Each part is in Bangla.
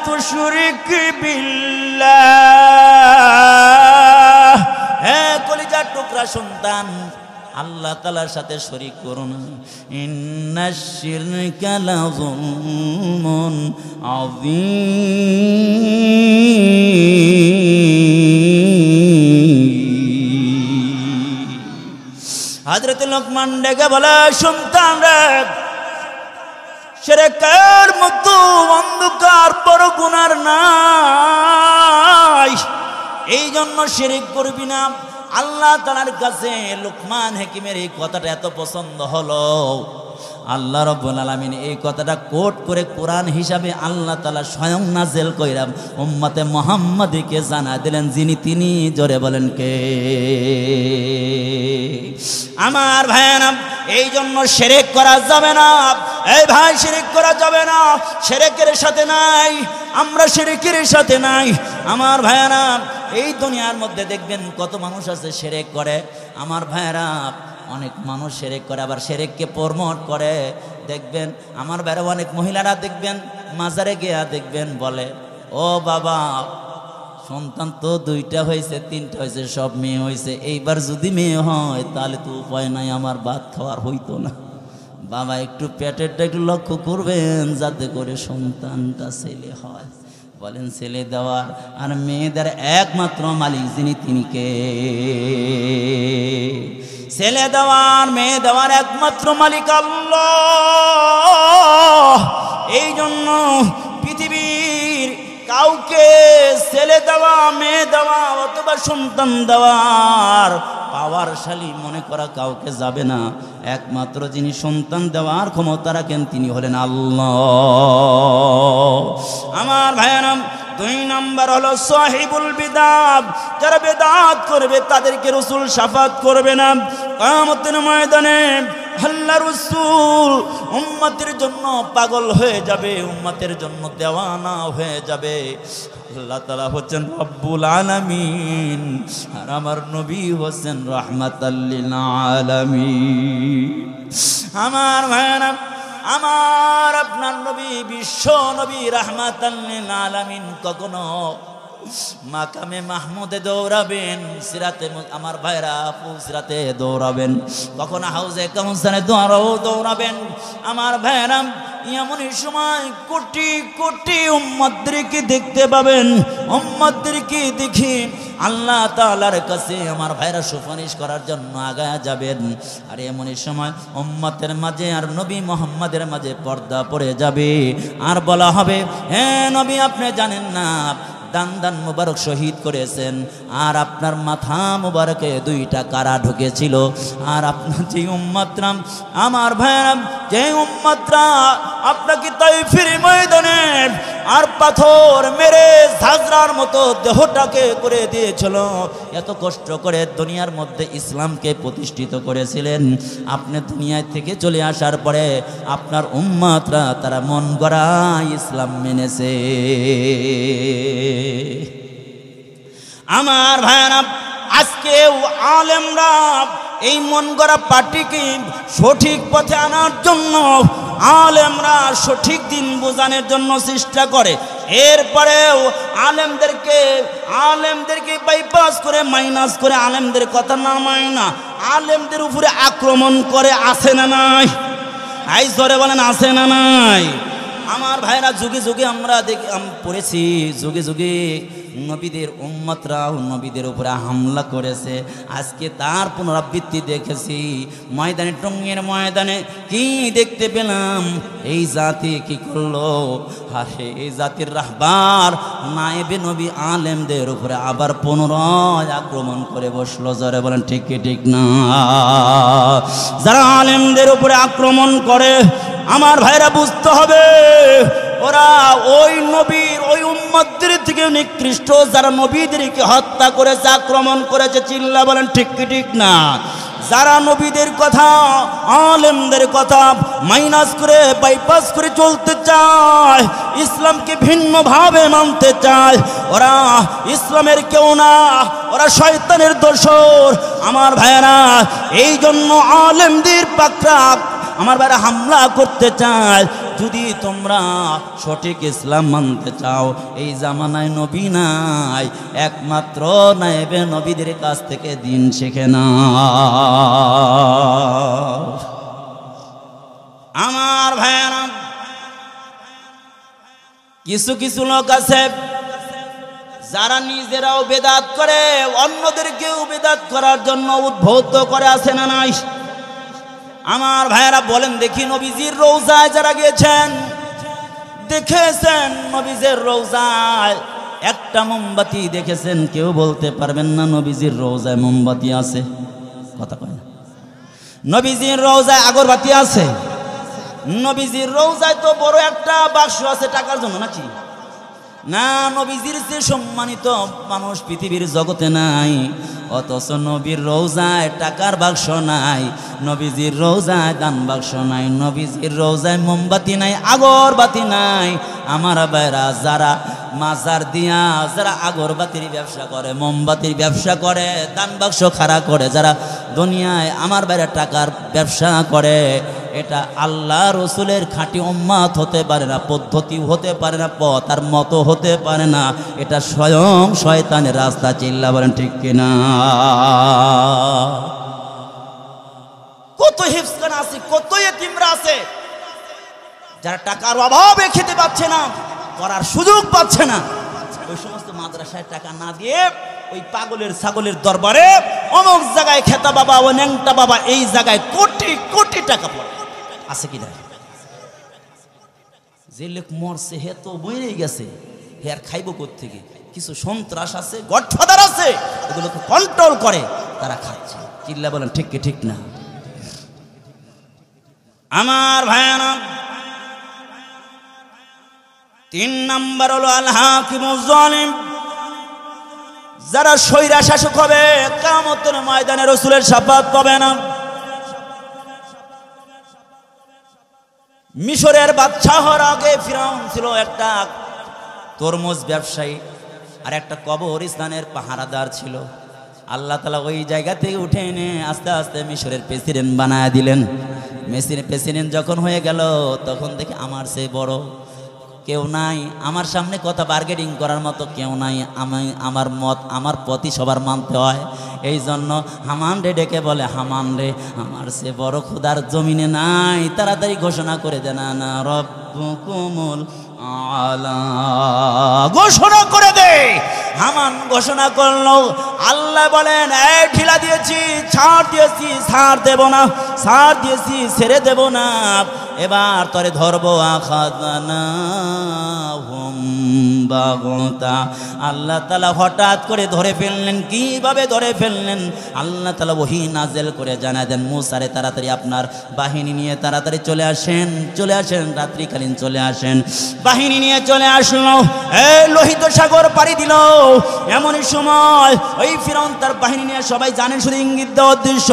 তুশরিক বিল্লাহ, হে কলিজার টুকরা সন্তান, আল্লাহ তাআলার সাথে শরীক করো না। ইন্নাশ শিরকা লাযুলমুন আযীম। হযরত লোকমান ডেকে বলে, সন্তান রে, শিরকের মতো অন্ধকার বড় গুনার নাই, এই জন্য শিরক করবি না। আল্লাহ তাআলার কাছে লোকমান হাকিমের এই কথাটা এত পছন্দ হলো, আল্লাহ রাব্বুল আলামিন এই কথাটা কোট করে কোরআন হিসাবে আল্লাহ তাআলা স্বয়ং নাযিল কইরা উম্মতে মুহাম্মাদীকে জানা দিলেন, যিনি তিনি। জোরে বলেন কে? আমার ভাইরা, এই জন্য শিরক করা যাবে না। এই ভাই, শিরক করা যাবে না। শিরকের সাথে নাই, আমরা শিরকের সাথে নাই। আমার ভাইরা, এই দুনিয়ার মধ্যে দেখবেন কত মানুষ আছে শিরক করে। আমার ভাইরা, অনেক মানুষ শিরক করে, আবার শিরককে প্রমোট করে। দেখবেন আমার ভাইরা, অনেক মহিলারা দেখবেন মাজারে গিয়া দেখবেন বলে, ও বাবা, সন্তান তো 2টা হয়েছে, 3টা হয়েছে, সব মেয়ে হয়েছে, এইবার যদি মেয়ে হয় তাহলে তো উপায় নাই, আমার ভাত খাওয়ার হইতো না। বাবা, একটু পেটেরটা একটু লক্ষ্য করবেন যাতে করে সন্তানটা ছেলে হয়। বলেন, ছেলে দেওয়ার আর মেয়েদের একমাত্র মালিক যিনি, তিনি কে? ছেলে দেওয়ার মেয়ে দেওয়ার একমাত্র মালিক আল্লাহ। এই জন্য পৃথিবীর কাউকে ছেলে দেওয়া, মেয়ে দেওয়া অথবা সন্তান দেওয়ার পাওয়ারশালী মনে করা কাউকে যাবে না। একমাত্র যিনি সন্তান দেওয়ার ক্ষমতা রাখেন তিনি হলেন আল্লাহ। আমার ভাইয়েরা, 2 নম্বর হলো সাহিবুল বিদাত। যারা বিদাত করবে তাদেরকে রাসূল শাফাত করবে না। কিয়ামতের ময়দানে আল্লাহ রাসূল উম্মতের জন্য পাগল হয়ে যাবে, উম্মতের জন্য দেওয়ানা হয়ে যাবে। আল্লাহ তাআলা হচ্ছেন রব্বুল আলামিন, আর আমার নবী হচ্ছেন রাহমাতাল লিল আলামিন। আমার ভাইরা, আমার আপনার নবী, বিশ্ব নবী রাহমাতাল লিল আলামিন কখনো মাকামে মাহমুদে দৌড়াবেন, সিরাতে আমার ভাইরা আপু সিরাতে দৌড়াবেন, কখনো হাউজে কাউসারে দৌড়াবেন। আমার ভাইরা, এমনই সময় কোটি কোটি উম্মতদেরকে দেখতে পাবেন। উম্মতদেরকে দেখি আল্লাহ তাআলার কাছে আমার ভাইরা সুপারিশ করার জন্য আগায়া যাবেন। আর এমনই সময় উম্মতের মাঝে আর নবী মুহাম্মাদের মাঝে পর্দা পড়ে যাবে, আর বলা হবে, হ্যাঁ নবী, আপনি জানেন না দান মুবারক শহীদ করেছেন, আর আপনার মাথা মুবারকে 2টা কারা ঢুকেছিল। আর আপনার যে উম্মতরা, আমার ভাইরা, যে উম্মতরা আপনাকে তাইফের ময়দানে আর পাথর মেরে ঝাঁঝরার মতো দেহটাকে করে দিয়েছিল, এত কষ্ট করে দুনিয়ার মধ্যে ইসলামকে প্রতিষ্ঠিত করেছিলেন, আপনি দুনিয়ায় থেকে চলে আসার পরে আপনার উম্মতরা তারা মন গড়া ইসলাম মেনেছে। আমার ভাইরা, আজকেও আলেমরা এই মন গড়া পার্টিকে সঠিক পথে আনার জন্য, আলেমরা সঠিক দিন বোঝানোর জন্য চেষ্টা করে। এরপরেও আলেমদেরকে বাইপাস করে, মাইনাস করে, আলেমদের কথা না মানে না, আলেমদের উপরে আক্রমণ করে। আছে না নাই? আই জোরে বলেন, আছে না নাই? আমার ভাইরা, যুগে যুগে আমরা পড়েছি, যুগে যুগে নবীদের উম্মতরা নবীদের উপরে হামলা করেছে। আজকে তার পুনরাবৃত্তি দেখেছি। ময়দানে, টঙ্গের ময়দানে কি দেখতে পেলাম? এই জাতি কি করলো? হাসে এই জাতির রাহবার নায়েবে নবী আলেমদের উপরে আবার পুনরায় আক্রমণ করে বসলো। জোরে বলেন ঠিক কি ঠিক না? যারা আলেমদের উপরে আক্রমণ করে, আমার ভাইরা বুঝতে হবে, ওরা ওই নবীর ওই উম্মতদের থেকে নিকৃষ্ট, যারা নবীদেরকে হত্যা করেছে, আক্রমণ করেছে। চিল্লা বলেন ঠিক কি ঠিক না? যারা নবীদের কথা, আলেমদের কথা মাইনাস করে, বাইপাস করে চলতে চায়, ইসলামকে ভিন্নভাবে মানতে চায়, ওরা ইসলামের কেউ না, ওরা শয়তানের দোসর। আমার ভাইরা, এই জন্য আলেমদের পাকড়া আমার ভাইরা হামলা করতে চায়। যদি তোমরা সঠিক ইসলাম মানতে চাও, এই জামানায় নবী নাই, একমাত্র নায়েবে নবীদের কাছ থেকে দিন শিখে নাও। আমার ভাইয়েরা, কিছু কিছু লোক আছে যারা নিজেরাও বেদাত করে, অন্যদেরকেও বেদাত করার জন্য উদ্বুদ্ধ করে, আছে না নাই? আমার ভাইয়েরা বলেন দেখি, নবীজির রওজায় যারা গিয়েছেন দেখেছেন, নবীজির রওজায় একটা মোমবাতি দেখেছেন? কেউ বলতে পারবেন না নবীজির রওজায় মোমবাতি আছে? কথা কয় না। নবীজির রওজায় আগরবাতি আছে? নবীজির রওজায় তো বড় একটা বাক্স আছে টাকার জন্য, নাকি? না, নবীজির যে সম্মানিত মানুষ পৃথিবীর জগতে নাই, অথচ নবীর রওজায় টাকার বাক্স নাই, নবীজির রওজায় দান বাক্স নাই, নবীজির রওজায় মোমবাতি নাই, আগরবাতি নাই। আমার ভাইরা, যারা মাজার দিয়া যারা আগরবাতির ব্যবসা করে, মোমবাতির ব্যবসা করে, দান বাক্স খাড়া করে, যারা দুনিয়ায় আমার ভাইরা টাকার ব্যবসা করে, এটা আল্লাহ রসুলের খাঁটি উম্মত হতে পারে না, পদ্ধতি হতে পারে না, পথ আর মতো হতে পারে না। এটা স্বয়ং শয়তানের রাস্তা। চিল্লা বলেন ঠিক কিনা? কত হিফজখানা আছে, কত এতিমরা আছে যারা টাকার অভাবে খেতে পাচ্ছে না, করার সুযোগ পাচ্ছে না। ওই সমস্ত মাদ্রাসায় টাকা না দিয়ে ওই পাগলের ছাগলের দরবারে অমুক জায়গায় খেতা বাবা, ও ন্যাংটা বাবা, এই জায়গায় কোটি কোটি টাকা পড়ে আছে কিনা? যে লোক মরছে হে তো মরেই গেছে, হে আর খাইব কোত্থেকে? কিছু সন্ত্রাস আছে, গডফাদার আছে, এগুলোকে কন্ট্রোল করে, তারা খাচ্ছে। চিল্লা বলেন ঠিক কি ঠিক না? আমার ভাইয়ানা, 3 নাম্বার হলো আল হাকিমুজ জালিম। যারা স্বৈরা শাসক হবে, কিয়ামতের ময়দানে রাসূলের শাফাত পাবে না। মিশরের বাদশা হওয়ার আগে ফিরাউন ছিল একটা তরমুজ ব্যবসায়ী, আর একটা কবরস্থানের পাহারাদার ছিল। আল্লাহ তাআলা ওই জায়গা থেকে উঠে এনে আস্তে আস্তে মিশরের প্রেসিডেন্ট বানায় দিলেন। প্রেসিডেন্ট যখন হয়ে গেল, তখন দেখি আমার সেই বড় কেউ নাই, আমার সামনে কথা বার্গেনিং করার মতো কেউ নাই, আমার মত আমার প্রতি সবার মানতে হয়। এই জন্য হামান রে ডেকে বলে, হামান রে, আমার সে বড় খোদার জমিনে নাই, তাড়াতাড়ি ঘোষণা করে দেন না রব্বুকুমুল আলা, ঘোষণা করে দে। হামান ঘোষণা করলো। আল্লাহ বলেন, এই ঢিলা দিয়েছি, ছাড় দিয়েছি, ছাড় দেব না, ছাড় দিয়েছি, ছেড়ে দেব না, এবার তরে ধরবো। আখাযনাহুম বাগতা, আল্লাহ তাআলা হঠাৎ করে ধরে ফেললেন। কিভাবে ধরে ফেললেন? আল্লাহ তাআলা ওহী নাযিল করে জানায় দেন, মুসা রে তাড়াতাড়ি আপনার বাহিনী নিয়ে তাড়াতাড়ি চলে আসেন, চলে আসেন, রাত্রিকালীন চলে আসেন। বাহিনী নিয়ে চলে আসলো, এই লোহিত সাগর পাড়ি দিল। এমনই সময় ওই ফিরআউন তার বাহিনী নিয়ে, সবাই জানেন শুধু ইঙ্গিত দেওয়ার উদ্দেশ্য,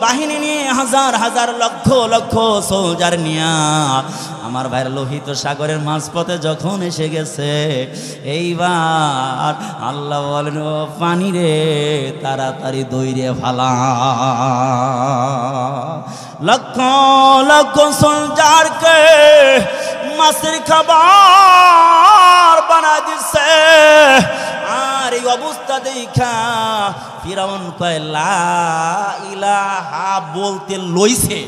বাহিনী নিয়ে হাজার হাজার লক্ষ লক্ষ সোলজার নিয়ে আমার ভাইয়ের লোহিত সাগরের মাঝপথে যখন এসে গেছে, এইবার আল্লাহ বলেন, ও পানি রে, তাড়াতাড়ি দইরে ফালা। লক্ষ লক্ষ সোলজারকে মাছের খাবার বানা দিছে। আর এই অবস্থা দেখা ফিরআউন কয় লা ইলাহা বলতে লইছে,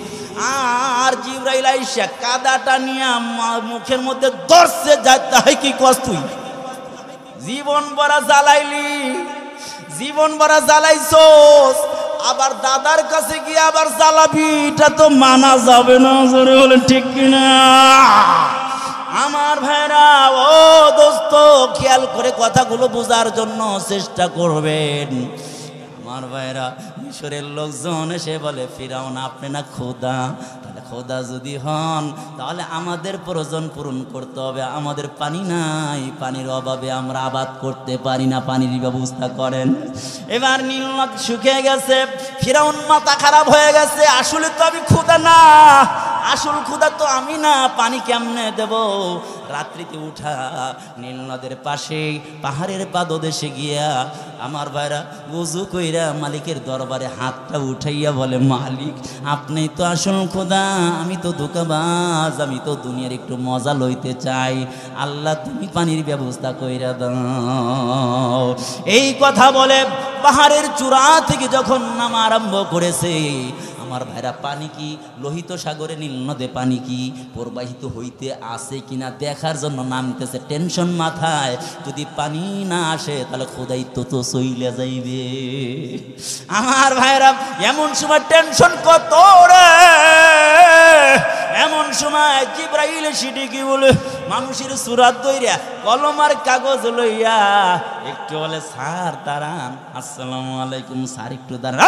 আর জিবরাইল আইসা কাদাটা নিয়ে মুখের মধ্যে ধরছে। যাইতে হয় কি কস তুই? জীবন ভরা জ্বালাইলি, জীবন ভরা জ্বালাইছস, আবার দাদার কাছে গিয়ে আবার জ্বালাবি, এটা তো মানা যাবে না। জোরে বলেন ঠিক কিনা? আমার ভাইরা, ও দোস্ত, খেয়াল করে কথাগুলো বোঝার জন্য চেষ্টা করবেন। আমার ভাইরা, মিশরের লোকজন এসে বলে, ফিরআউন আপনি না খোদা? তাহলে খোদা যদি হন, তাহলে আমাদের প্রয়োজন পূরণ করতে হবে। আমাদের পানি নাই, পানির অভাবে আমরা আবাদ করতে পারি না, পানির ব্যবস্থা করেন। এবার নীল নদ শুকিয়ে গেছে, ফিরআউন মাথা খারাপ হয়ে গেছে। আসলে তো আমি খোদা না, আসল খোদা তো আমি না, পানি কেমনে দেব? রাত্রিতে উঠা নীল নদের পাশে পাহাড়ের পাদদেশে গিয়া আমার ভাইরা ওযু কইরা মালিকের দরবারে হাতটা উঠাইয়া বলে, মালিক আপনি তো আসল খোদা, আমি তো ধোঁকাবাজ, আমি তো দুনিয়ার একটু মজা লইতে চাই, আল্লাহ তুমি পানির ব্যবস্থা কইরা দাও। এই কথা বলে পাহাড়ের চূড়া থেকে যখন নামা আরম্ভ করেছে, আমার ভাইরা পানি কি লোহিত সাগরে নীল নদে পানি কি প্রবাহিত হইতে আসে কিনা দেখার জন্য নামতেছে, টেনশন মাথায়, যদি পানি না আসে তাহলে খোদাইত্ব তো চইলা যাইবে। আমার ভাইরা এমন সময় টেনশন কত রে, এমন সময় জিবরাইল এসে কি বলে মানুষের সুরাত দইরা কলম আর কাগজ লইয়া একটু বলে, স্যার দাঁড়ান, আসসালামু আলাইকুম স্যার একটু দাঁড়ান,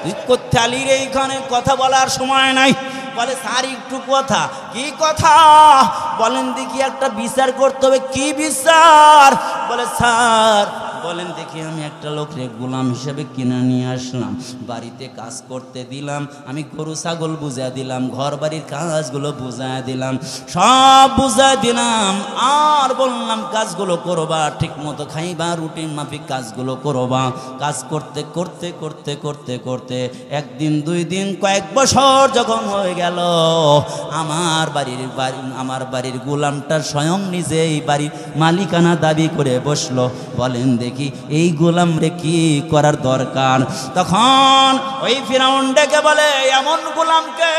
তুই করতে আলি রে, এইখানে কথা বলার সময় নাই। বলে স্যার একটু কথা, কি কথা বলেন দেখি, একটা বিচার করতে হবে। কি বিচার? বলে স্যার বলেন দেখি, আমি একটা লোকরে গোলাম হিসেবে কিনে নিয়ে আসলাম, বাড়িতে কাজ করতে দিলাম, আমি গরু ছাগল বুঝা দিলাম, ঘর বাড়ির কাজগুলো বুঝা দিলাম, সব বুঝা দিলাম, আর বললাম কাজগুলো করবা, ঠিক মতো খাইবা, রুটিন মাফিক কাজগুলো করবা। কাজ করতে করতে করতে করতে করতে একদিন দুই দিন কয়েক বছর যখন হয়ে গেল, আমার বাড়ির গোলামটা স্বয়ং নিজেই বাড়ির মালিকানা দাবি করে বসলো। বলেন দেখি এই গোলাম রে কি করার দরকার? তখন ওই ফিরাউন ডেকে বলে, এমন গোলামকে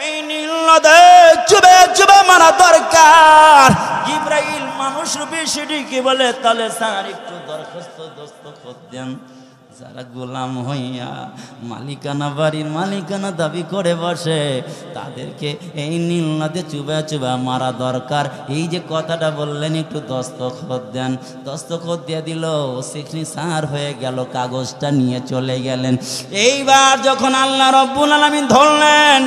এই নীল নদে চুবে চুবে মারা দরকার। জিবরাইল মানুষ রূপে সেটিকে বলে, তাহলে স্যার একটু দরখাস্ত দস্তখত দেন। যারা গোলাম হইয়া মালিকানা বাড়ির মালিকানা দাবি করে বসে, তাদেরকে এই নীল নদে চুবা চুবা মারা দরকার। এই যে কথাটা বললেন, একটু দস্তখত দেন। দস্তখত দিয়ে দিল, সিগনেচার হয়ে গেল, কাগজটা নিয়ে চলে গেলেন। এইবার যখন আল্লাহ রব্বুল আলামিন ধরলেন,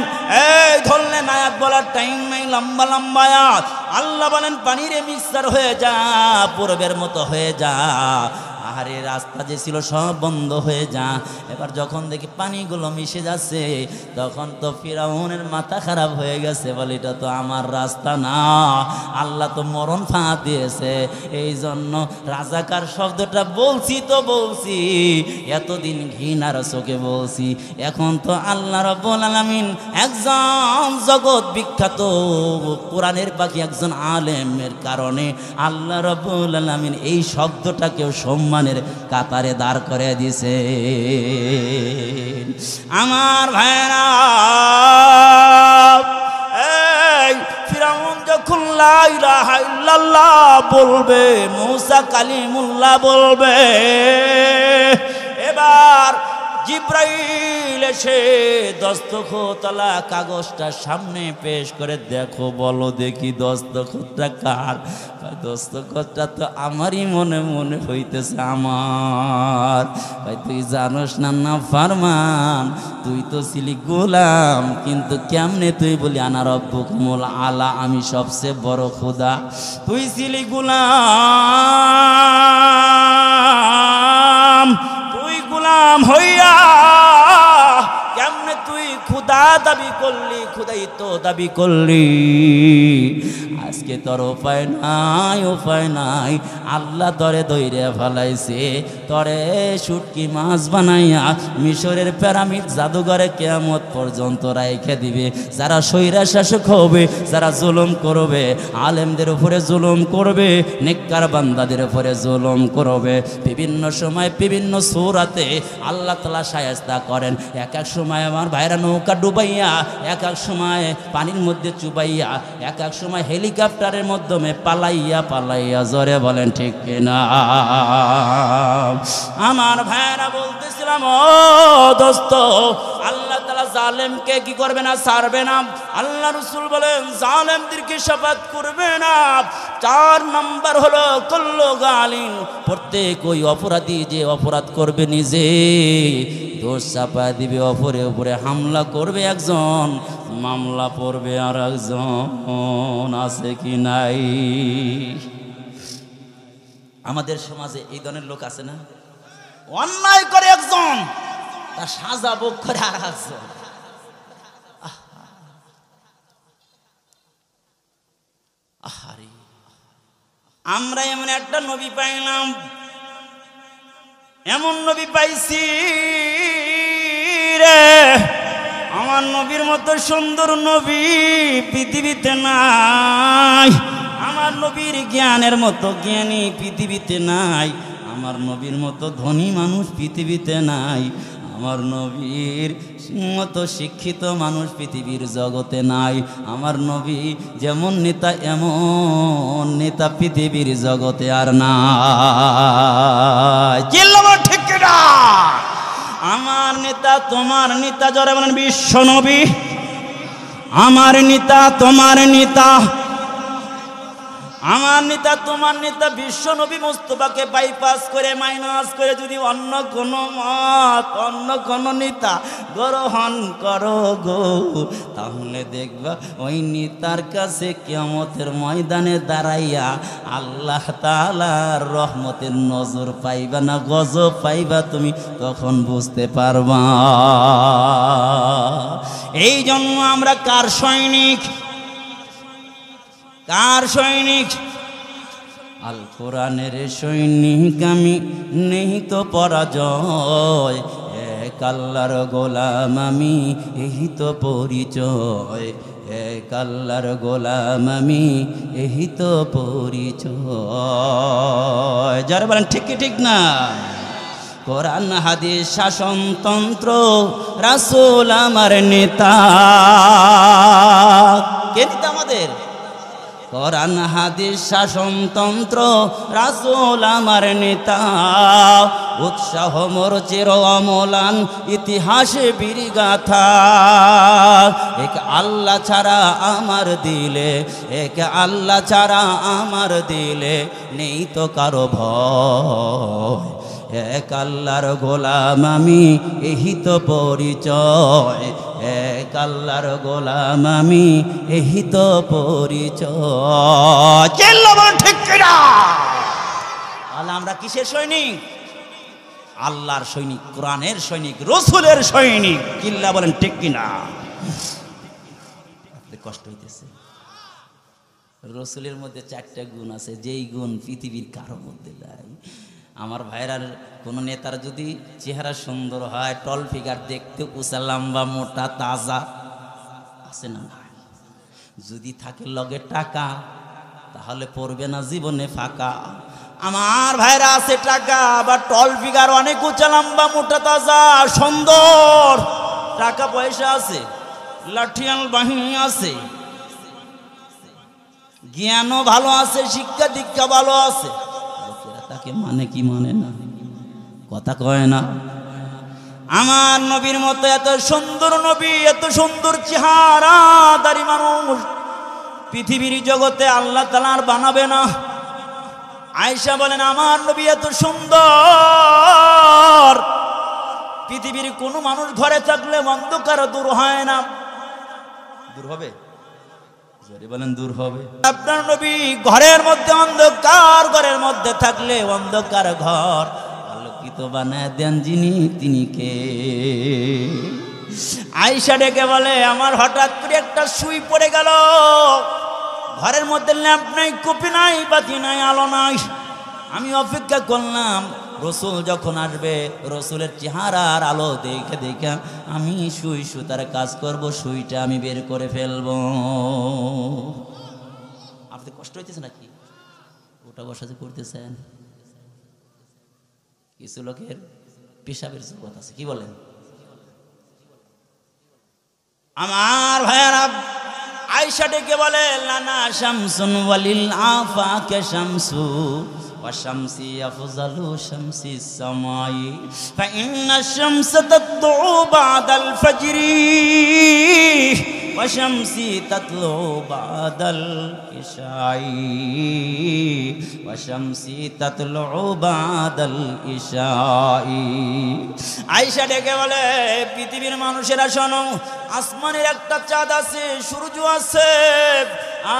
এই ধরলেন, আয়াত বলার টাইম নাই, লম্বা লম্বা আয়াত। আল্লাহ বলেন পানিরে মিক্সার হয়ে যা, পূর্বের মতো হয়ে যা, আহারে রাস্তা যে ছিল সব বন্ধ হয়ে যা। এবার যখন দেখি পানিগুলো মিশে যাচ্ছে, তখন তো ফিরাউনের মাথা খারাপ হয়ে গেছে, বলে এটা তো আমার রাস্তা না, আল্লাহ তো মরণ ফাঁদ দিয়েছে। এই জন্য রাজাকার শব্দটা বলছি তো বলছি, এতদিন ঘৃণার চোখে বলছি, এখন তো আল্লাহ রাব্বুল আলামিন একজন জগৎ বিখ্যাত কোরআনের পাখি একজন আলেমের কারণে আল্লাহ রাব্বুল আলামিন এই শব্দটাকেও সম্মানের কাতারে দাঁড় করে দিছে। আমার ভাইরা, এই ফিরাউন যখন লা ইলাহা ইল্লাল্লাহ বলবে, মূসা কালিমুল্লাহ বলবে, এবার জিবরাইল এসে দস্তখতলা কাগজটা সামনে পেশ করে, দেখো বলো দেখি দস্তখতটা কার? দস্তখতটা তো আমারই মনে মনে হইতেছে আমার। ভাই তুই জানোস না, না ফারমান, তুই তো ছিলি গোলাম, কিন্তু কেমনে তুই বলি আনা রব্বুকুমুল আলা, আমি সবচেয়ে বড় খোদা। তুই ছিলি গোলাম, তুই গোলাম হইয়া কেমনে তুই খুদা দাবি করলি, খুদাই তো দাবি করলি। আজকে তোর উপায় নাই, উপায় নাই, আল্লাহ তরে দইরে ফেলাইছে, তরে শুটকি মাছ বানাইয়া মিশরের পিরামিড জাদুঘরে কিয়ামত পর্যন্ত রাইখে দিবে। যারা স্বৈরা শাসক হবে, যারা জুলুম করবে, আলেমদের উপরে জুলুম করবে, নেককার বান্দাদের উপরে জুলুম করবে, বিভিন্ন সময় বিভিন্ন সূরাতে আল্লাহ তাআলা শায়েস্তা করেন। এক এক সময় আমার ভাইরা নৌকা ডুবাইয়া, এক এক সময় পানির মধ্যে চুবাইয়া, এক এক সময় হেলিকপ্টারের মাধ্যমে পালাইয়া পালাইয়া, জোরে বলেন ঠিক কিনা? আমার ভাইরা বলতেছিলাম, ও দোস্ত, আল্লাহ তাআলা জালেমকে কি করবে না? ছাড়বে না। আল্লাহ রাসূল বলেন জালেমদেরকে শাফাত করবে না। 4 নাম্বার হলো কুল্লু গালিন, প্রত্যেক ওই অপরাধী যে অপরাধ করবে নিজে দোষ চাপা দিবে, অপরের উপরে হামলা করবে একজন, মামলা পড়বে আর একজন, আছে কি নাই? আমাদের সমাজে এই ধরনের লোক আছে না? অন্যায় করে একজন, তার সাজা ভোগ করে আর একজন। আহারে, আমরা এমন একটা নবী পাইলাম, এমন নবী পাইছি রে, আমার নবীর মতো সুন্দর নবী পৃথিবীতে নাই, আমার নবীর জ্ঞানের মতো জ্ঞানী পৃথিবীতে নাই, আমার নবীর মতো ধনী মানুষ পৃথিবীতে নাই, আমার নবীর মতো শিক্ষিত মানুষ পৃথিবীর জগতে নাই, আমার নবী যেমন নেতা এমন নেতা পৃথিবীর জগতে আর নাই। ঠিক না? আমার নেতা তোমার নেতা, যারা বলেন বিশ্ব নবী, আমার নেতা তোমার নেতা, আমার নেতা তোমার নেতা বিশ্ব নবী মুস্তাফাকে বাইপাস করে মাইনাস করে যদি অন্য কোনো মত অন্য কোনো নেতা গ্রহণ করো গো, তাহলে দেখবা ওই নেতার কাছে কিয়ামতের ময়দানে দাঁড়াইয়া আল্লাহ তাআলার রহমতের নজর পাইবা না গজব পাইবা, তুমি তখন বুঝতে পারবা। এই জন্য আমরা কার সৈনিক? কার সৈনিক? আল কোরআনের সৈনিক আমি, নেই তো পরাজয়, এক আল্লাহর গোলাম আমি, এই তো পরিচয়, এক আল্লাহর গোলাম আমি, এই তো পরিচয়। যারা বলেন ঠিক কি ঠিক না? কোরআন হাদিস শাসনতন্ত্র, রাসূল আমার নেতা। কে নেতা আমাদের? কোরআন হাদিস শাসনতন্ত্র, রাসূল আমার নেতা। উৎসাহ মোর চির অমলান, ইতিহাসে বীরগাথা। এক আল্লাহ ছাড়া আমার দিলে, এক আল্লাহ ছাড়া আমার দিলে নেই তো কারো ভয়, এক আল্লাহর গোলাম আমি, এই তো পরিচয়, এক আল্লাহর গোলাম আমি, এই তো পরিচয়। ঠিক কিনা? আল্লাহ আমরা কিসের সৈনিক? আল্লাহর সৈনিক, কোরআনের সৈনিক, রসুলের সৈনিক। কিল্লা বলেন ঠিক কিনা? কষ্ট হইতেছে। রসুলের মধ্যে 4টা গুণ আছে, যেই গুণ পৃথিবীর কারো মধ্যে নাই। আমার ভাইরার কোন নেতার যদি চেহারা সুন্দর হয়, টল ফিগার, দেখতে উঁচা লম্বা মোটা তাজা আছে না, যদি থাকে লগে টাকা, তাহলে পড়বে না জীবনে ফাঁকা। আমার ভাইরা আছে টাকা, আবার টল ফিগার, অনেক উঁচা লম্বা মোটা তাজা সুন্দর, টাকা পয়সা আছে, লাঠিয়াল বাহিনী আছে, জ্ঞানও ভালো আছে, শিক্ষা দীক্ষা ভালো আছে, তাকে মানে কি মানে না, কথা কয় না। আমার নবীর মতো এত সুন্দর নবী, এত সুন্দর চেহারাদারি মানুষ পৃথিবীর জগতে আল্লাহ তাআলা আর বানাবে না। আয়েশা বলেন আমার নবী এত সুন্দর, পৃথিবীর কোনো মানুষ ঘরে থাকলে অন্ধকার দূর হয় না। দূর হবে? বলেন দূর হবে। আপনার নবী ঘরের মধ্যে অন্ধকার, ঘরের মধ্যে থাকলে অন্ধকার ঘর আলোকিত বানায় দেন যিনি, তিনি কে? আয়েশা ডেকে বলে আমার হঠাৎ করে একটা সুই পড়ে গেল, ঘরের মধ্যে ল্যাম্প নাই, কপি নাই, বাতি নাই, আলো নাই, আমি অপেক্ষা করলাম রসুল যখন আসবে, রসুলের চেহারার আলো দেখে দেখে আমি সুই সুতার কাজ করব, সুইটা আমি বের করে ফেলবো। আপনি কষ্ট হইতেছে নাকি? ওটা বসাতে করতেছেন? কিছু লোকের পেশাবের জগৎ আছে, কি বলেন? আমার ভাইয়ারা, আয়েশা ডেকে বলে লানা শামসুন ওয়ালিল আফাকে শামসু ওয়াশামসি আফজালু শামসি সামাই ফাইন্না শামসা তাতলু বাদাল ফাজরি ওয়াশামসি তাতলু বাদাল ইশাই ওয়াশামসি তাতলু বাদাল ইশাই। আয়েশা ডেকে বলে পৃথিবীর মানুষেরা শোনো, আসমানের একটা চাঁদ আছে, সূর্য আছে,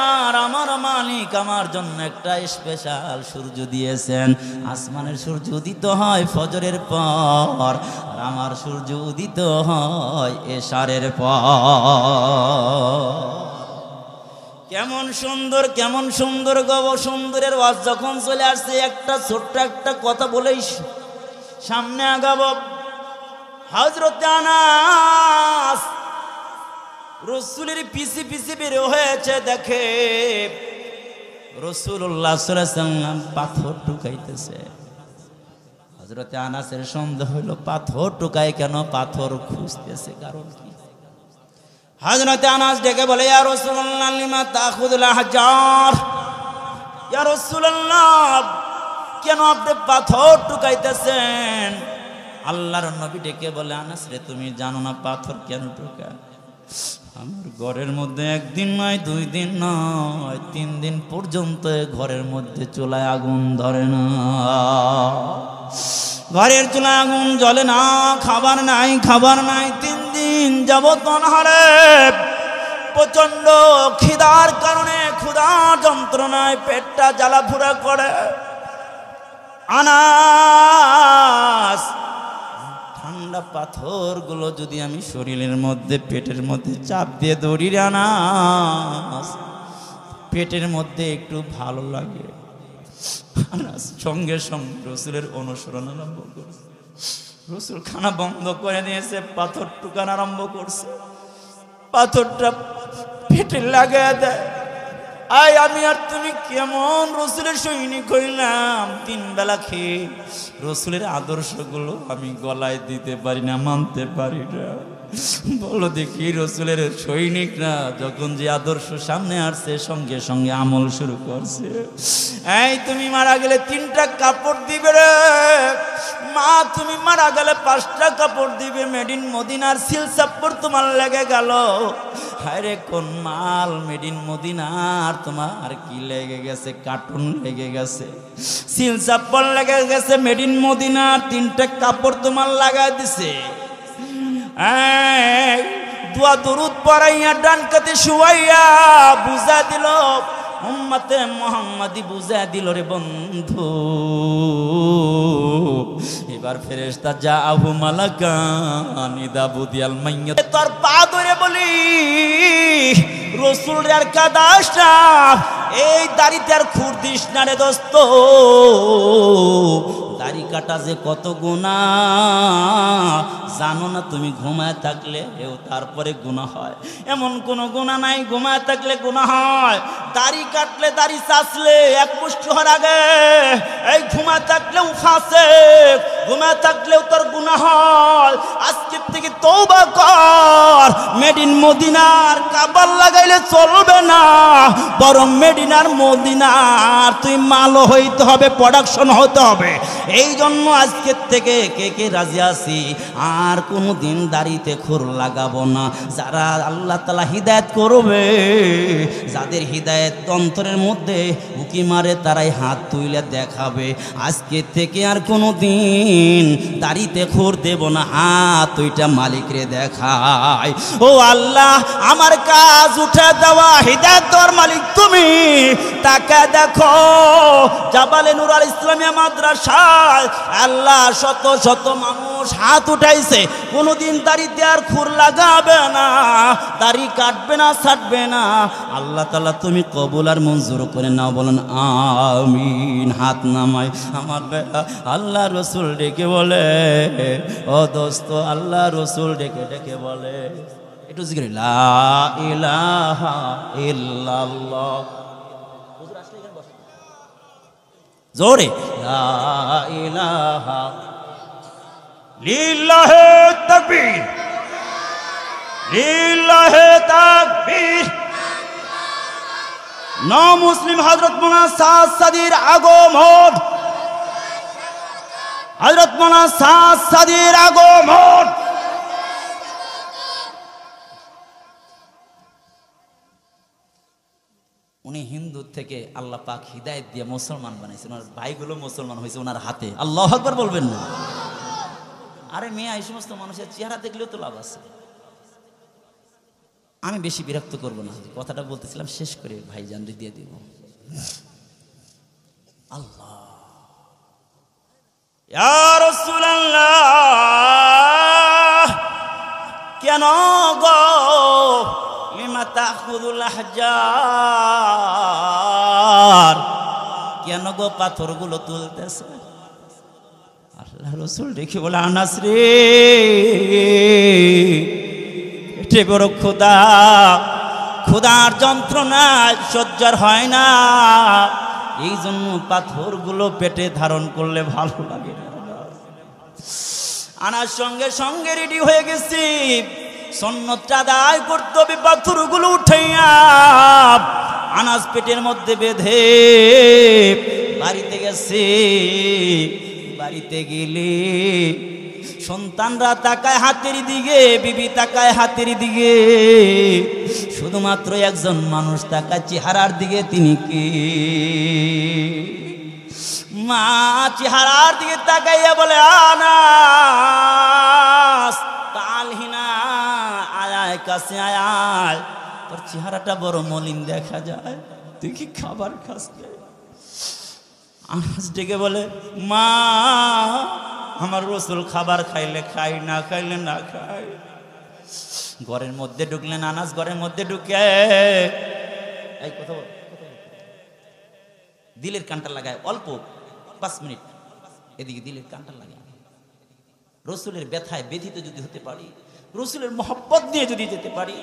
আর আমার মালিক আমার জন্য একটা স্পেশাল সূর্য দিয়েছেন। আসমানের সূর্য উদিত হয় ফজরের পর, আর আমার সূর্য উদিত হয় এশারের পর। কেমন সুন্দর কেমন সুন্দর গব সুন্দরের ওয়াজ যখন চলে আসছে একটা ছোট্ট একটা কথা বলেই সামনে আগাবো। হযরত আনাস রাসূলের পিছে পিছে বের হয়েছে, দেখে রাসূলুল্লাহ সাল্লাল্লাহু আলাইহি ওয়াসাল্লাম পাথর টুকাইতেছে। হযরত আনাসের সন্দেহ হলো পাথর টুকায় কেন, পাথর খুঁজতেছে কারণ কি। হযরত আনাস ডেকে বলে, ইয়া রাসূলুল্লাহ লিমা তাখুযুল আহজার, ইয়া রাসূলুল্লাহ কেন আপনি পাথর টুকাইতেছেন? আল্লাহর নবী ডেকে বলে, আনাস রে তুমি জানো না পাথর কেন টুকায়? আমার ঘরের মধ্যে একদিন নয়, 2 দিন নয়, 3 দিন পর্যন্ত ঘরের মধ্যে চুলায় আগুন ধরে না, ঘরের চুলায় আগুন জ্বলে না, খাবার নাই 3 দিন যাবত অনাহারে, প্রচন্ড খিদার কারণে ক্ষুধার যন্ত্রণায় পেটটা জ্বালাফুরা করে। আনাস ঠান্ডা পাথরগুলো যদি আমি শরীরের মধ্যে পেটের মধ্যে চাপ দিয়ে দৌড়ি, আনাস পেটের মধ্যে একটু ভালো লাগে। আনাস সঙ্গে সঙ্গে রাসূলের অনুসরণ আরম্ভ করছে। রাসূল খানা বন্ধ করে দিয়েছে, পাথর টুকান আরম্ভ করছে, পাথরটা পেটে লাগায় দেয়। আয় আমি আর তুমি কেমন রাসূলের সৈনিক হইলাম, 3 বেলা খেয়ে রাসূলের আদর্শগুলো আমি গলায় দিতে পারি না, মানতে পারি না। বলো দেখি রাসূলের সৈনিকরা যখন যে আদর্শ সামনে আসছে সঙ্গে সঙ্গে আমল শুরু করছে। এই তুমি মারা গেলে 3টা কাপড় দিবে রে মা, তুমি মারা গেলে 5টা কাপড় দিবে, মেড ইন মদিনার সিল সাপ্পর তোমার লেগে গেল। হায়রে কোন মাল, মেড ইন মদিনার তোমার কি লেগে গেছে? কার্টুন লেগে গেছে, সিল সাপ্পর লেগে গেছে, মেড ইন মদিনার 3টা কাপড় তোমার লাগাই দিছে। দোয়া দরুদ পড়াইয়া ডান কাতে শুয়াইয়া বুঝা দিল, উম্মতে মুহাম্মাদি বুঝা দিল রে বন্ধু। এবার ফেরেশতা জাআহু মালাকান ইদাবুদিয়াল মাইয়াত, তোর পা ধরে বলি রাসূল আর কাদাস না, এই দাড়িতে আর খুর দিস না রে দোস্ত, দাড়ি কাটা যে কত গুনাহ জানো না তুমি? ঘুমায় থাকলে এও তারপরে গুনাহ হয়, এমন কোন গুনাহ নাই ঘুমায় থাকলে গুনাহ হয়। দাড়ি কাটলে দাড়ি চাচলে 1 মুষ্টি হওয়ার আগে এই ঘুমায় থাকলেও ফাঁসে, ঘুমায় থাকলেও তোর গুনাহ হয়। আজকের থেকে তওবা কর, মেড ইন মদিনার কাবার লাগাইলে চলবে না, বরং মেডিনার মদিনার তুই মালও হইতে হবে, প্রোডাকশন হতে হবে। এই জন্য আজকের থেকে কে কে রাজি আছি আর কোনোদিন দাড়িতে খুর লাগাবো না। যারা আল্লাহ তাআলা হিদায়াত করবে, যাদের হিদায়াত অন্তরের মধ্যে উকি মারে তারাই হাত তুলে দেখাবে। আজকে থেকে আর কোনোদিন দাড়িতে খুর দেব না, হাত ওইটা মালিকরে দেখায়। ও আল্লাহ আমার কাজ উঠে দেওয়া, হিদায়াত দেওয়ার মালিক তুমি, তাকে দেখো জাবালে নূর আল ইসলামিয়া মাদ্রাসায় আল্লাহ শত শত মানুষ হাত উঠাইছে, কোনোদিন দাড়িতে আর খুর লাগাবে না, দাড়ি কাটবে না, ছাড়বে না। আল্লাহ তাআলা তুমি কবুল আর মঞ্জুর করে নাও, বলেন আমিন। হাত নামাই আমার বেটা আল্লাহ রাসূল ডেকে বলে, ও দোস্ত আল্লাহ রাসূল ডেকে ডেকে বলে, একটু জিকির লা ইলাহা ইল্লাল্লাহ, জোরে লা ইলাহা লিল্লাহি তাকবীর, লিল্লাহি তাকবীর। মুসলিম হযরত মাওলানা সাদ সাদির আগমন, হযরত মাওলানা সাদ সাদির আগমন। উনি হিন্দু থেকে আল্লাহ পাক হিদায়াত দিয়ে মুসলমান বানাইছেন, ওনার ভাইগুলো মুসলমান হয়েছে ওনার হাতে। আল্লাহু আকবার বলবেন না? আরে মেয়ে এই সমস্ত মানুষের চেহারা দেখলেও তো লাভ আছে। আমি বেশি বিরক্ত করব না, কথাটা বলতেছিলাম শেষ করে ভাইজান দিয়ে দিব। আল্লাহ ইয়া রাসূলুল্লাহ কেন গো লিমা তাখুদুল আহজার, কেন গো পাথরগুলো তুলতেছে? আল্লাহ রাসূল দেখে বলে, আনাস রে, পেটে বড় ক্ষুধা, ক্ষুধার যন্ত্রণা সহ্য হয় না, এই জন্য পাথরগুলো পেটে ধারণ করলে ভালো লাগে না। আনাস সঙ্গে সঙ্গে রেডি হয়ে গেছি, সুন্নতটা আদায় করতে হবে, পাথরগুলো উঠাইয়া আনাস পেটের মধ্যে বেঁধে বাড়িতে গেছে। বাড়িতে গেলে সন্তানরা তাকায় হাতের দিকে, বিবি তাকায় হাতের দিকে, শুধুমাত্র একজন মানুষ তাকায় চেহারার দিকে, তিনি কে? মা চেহারার দিকে তাকাইয়া বলে, আনাস তালহিনা, আয় কাছে আয়, তোর চেহারাটা বড় মলিন দেখা যায়, তুই কি খাবার খাস? আনাস ডেকে বলে, মা আমার রাসূল খাবার খাইলে খাই, না খাইলে না খাই। ঘরের মধ্যে ঢুকলেন আনাস, ঘরের মধ্যে ঢুকে এই কথা বল, দিলের কানটা লাগায় অল্প 5 মিনিট, এদিকে দিলের কানটা লাগায়। রাসূলের ব্যথায় ব্যথিত যদি হতে পারি, রাসূলের মহব্বত নিয়ে যদি যেতে পারি,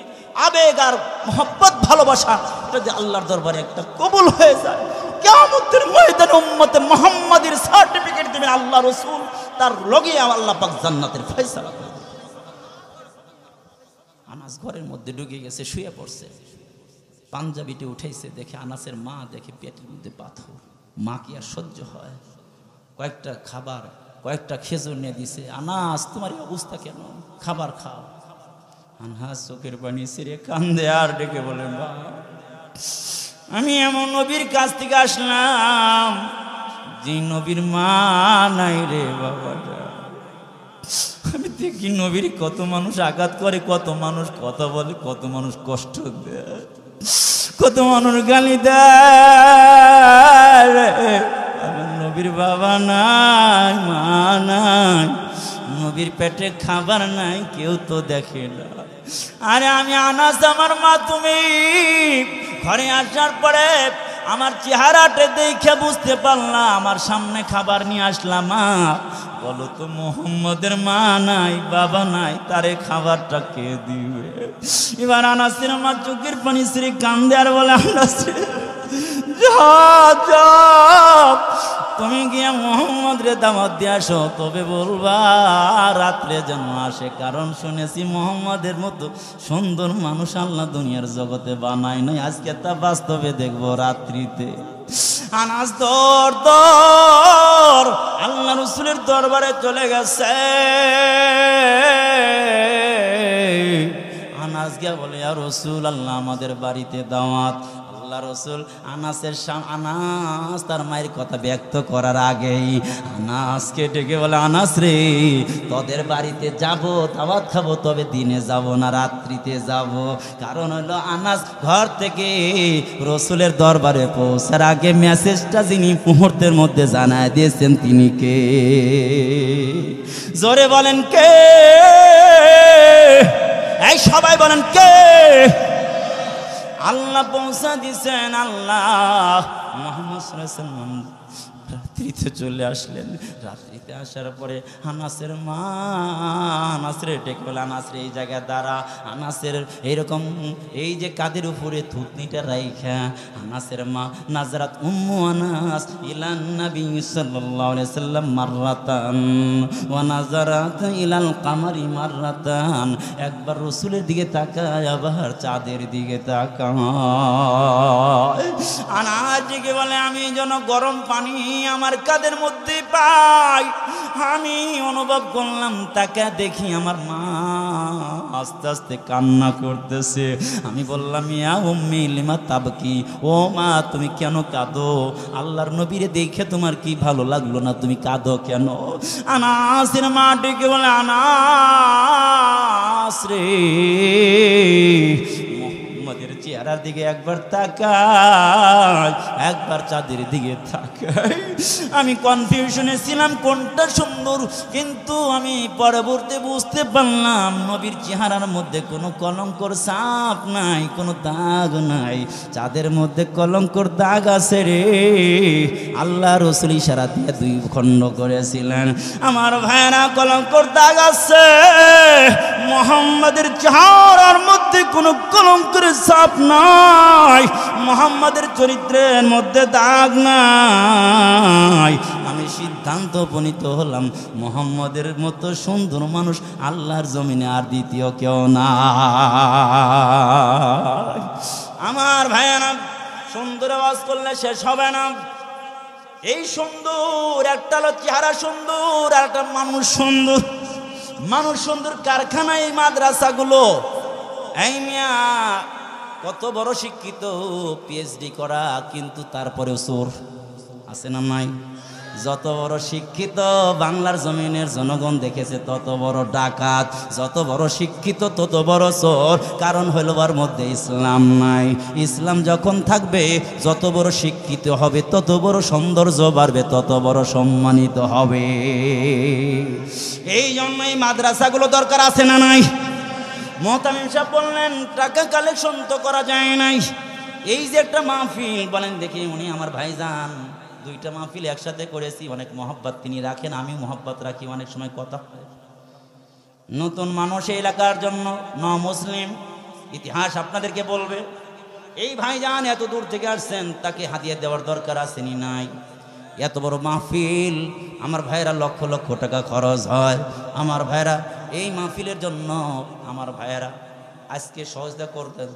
আবেগ আর মহব্বত ভালোবাসা যদি আল্লাহর দরবারে একটা কবুল হয়ে যায়, কিয়ামতের ময়দানে উম্মতে মুহাম্মাদের সার্টিফিকেট দেবেন আল্লাহ রাসূল, তার লগে আল্লাহ পাক জান্নাতের ফয়সালা করবেন। আনাস ঘরের মধ্যে ঢুকে গেছে, শুয়ে পড়ছে, পাঞ্জাবিটি উঠাইছে, দেখে আনাসের মা, দেখে পেটের মধ্যে পাথর। মা কি আর সহ্য হয়? কয়েকটা খাবার, কয়েকটা খেজুর নিয়ে দিছে, আনাস তোমার এই অবস্থা কেন, খাবার খাও। আনাস চোখের পানি ছেড়ে কান্দে আর ডেকে বলে, মা আমি এমন নবীর কাছ থেকে আসলাম যে নবীর মা নাই রে বাবা। আমি দেখি নবীর কত মানুষ আঘাত করে, কত মানুষ কথা বলে, কত মানুষ কষ্ট দেয়, কত মানুষ গালি দেয়। নবীর বাবা নাই, মা নাই, নবীর পেটে খাবার নাই, কেউ তো দেখে না। আরে আমি আনাস, আমার মা তুমি। ঘরে আসার পরে আমার চেহারাটা দেখে বুঝতে পারলাম, আমার সামনে খাবার নিয়ে আসলাম। মা বলো তো, মুহাম্মদের মা নাই, বাবা নাই, তারে খাবারটা কে দিবে? এবার আনাসের মা চোখের পানি ছেড়ে কান্দে আর বলে, আনাস তুমি গিয়ে মুহাম্মদ রে দাওয়াত দিয়ে আসো, তবে বলবা রাত্রে যেন আসে, কারণ শুনেছি মুহাম্মদের মতো সুন্দর মানুষ আল্লাহ দুনিয়ার জগতে বানায় নাই, আজকে তা বাস্তবে দেখবো রাত্রিতে। আনাস দর দর আল্লাহ রাসূলের দরবারে চলে গেছে। আনাস গিয়া বলে, ইয়া রাসূলুল্লাহ, আমাদের বাড়িতে দাওয়াত। আল্লাহ রাসূল আনাস তার মায়ের কথা ব্যক্ত করার আগেই আনাসকে ডেকে বলে, আনাস রে, তোদের বাড়িতে যাব, দাওয়াত খাবো, তবে দিনে যাব না, রাত্রিতে যাব। কারণ হলো আনাস ঘর থেকে রাসূলের দরবারে পৌঁছার আগে মেসেজটা যিনি মুহূর্তের মধ্যে জানায় দিয়েছেন, তিনি কে? জোরে বলেন কে? এই সবাই বলেন কে? আল্লাহ পৌঁছা দিছেন। আল্লাহ মুহাম্মদ সাল্লাল্লাহু আলাইহি ওয়াসাল্লাম রাত্রিতে চলে আসলেন। রাত্রিতে আসার পরে আনাসের মা আনাসরে ডেকে বলে, আনাসরে এই জায়গায় দাঁড়া। আনাসের এইরকম এই যে কাদের উপরে থুতনিটা রাইখা আনাসের মা নাজরাত উম্মু আনাস ইলান নবী সাল্লাল্লাহু আলাইহি সাল্লাম মাররাতান ওয়া নাজারাত ইলাল কামারি মাররাতান, একবার রাসূলের দিকে তাকায়, আবার চাঁদের দিকে তাকায়। আনাস ডেকে বলে, আমি যেন গরম পানি আমার কাদের মধ্যে পাই, আমি অনুভব করলাম, তাকে দেখি আমার মা আস্তে আস্তে কান্না করতেছে। আমি বললাম, ইয়া উম্মি লিমা তাবকি, ও মা তুমি কেন কাঁদো? আল্লাহর নবীরে দেখে তোমার কি ভালো লাগলো না, তুমি কাঁদো কেন? আনাসের মা ডেকে বলে, আনাস রে, মুহাম্মদের চেহারা চেহারার দিকে একবার তাকাই, একবার চাঁদের দিকে তাকাই। আমি কনফিউশনে ছিলাম কোনটা সুন্দর, কিন্তু আমি পরবর্তী বুঝতে পারলাম নবীর চেহারার মধ্যে কোনো কলঙ্কর ছাপ নাই, কোনো দাগ নাই। চাঁদের মধ্যে কলঙ্কর দাগ আছে রে। আল্লাহ রাসূল ইশারা দিয়ে দুই খণ্ড করেছিলেন। আমার ভাইরা, কলঙ্কর দাগ আছে, মুহাম্মাদের চেহারার মধ্যে কোনো কলঙ্কের ছাপ নাই, মুহাম্মাদের চরিত্রের মধ্যে দাগ নাই। আমি সিদ্ধান্ত উপনীত হলাম, মুহাম্মাদের মতো সুন্দর মানুষ আল্লাহর জমিনে আর দ্বিতীয় কেউ না। আমার ভাইরা, সুন্দর আওয়াজ করলে শেষ হবে না। এই সুন্দর, একটা হলো চেহারা সুন্দর, আর একটা মানুষ সুন্দর। মানুষ সুন্দর কারখানা এই মাদ্রাসাগুলো। এই মিয়া কত বড় শিক্ষিত, পিএইচডি করা, কিন্তু তারপরেও চোর আছে না নাই? যত বড় শিক্ষিত বাংলার জমিনের জনগণ দেখেছে তত বড় ডাকাত, যত বড় শিক্ষিত তত বড় চোর। কারণ হলো ওর মধ্যে ইসলাম নাই। ইসলাম যখন থাকবে, যত বড় শিক্ষিত হবে তত বড় সৌন্দর্য বাড়বে, তত বড় সম্মানিত হবে। এই জন্যই মাদ্রাসাগুলো দরকার আছে না নাই? মুহতামিম সাহেব বললেন টাকা কালেকশন তো করা যায় নাই। এই যে একটা মাহফিল, বলেন দেখি, উনি আমার ভাইজান, দুইটা মাহফিল একসাথে করেছি, অনেক মহব্বত তিনি রাখেন, আমি মহব্বত রাখি, অনেক সময় কথা হয়। নতুন মানুষ এই এলাকার জন্য, ন মুসলিম, ইতিহাস আপনাদেরকে বলবে। এই ভাইজান এত দূর থেকে আসছেন, তাকে হাদিয়া দেওয়ার দরকার আছে নি নাই? এত বড় মাহফিল, আমার ভাইরা লক্ষ লক্ষ টাকা খরচ হয়। আমার ভাইরা এই মাহফিলের জন্য, আমার ভাইয়েরা আজকে সহযোগিতা করতেন।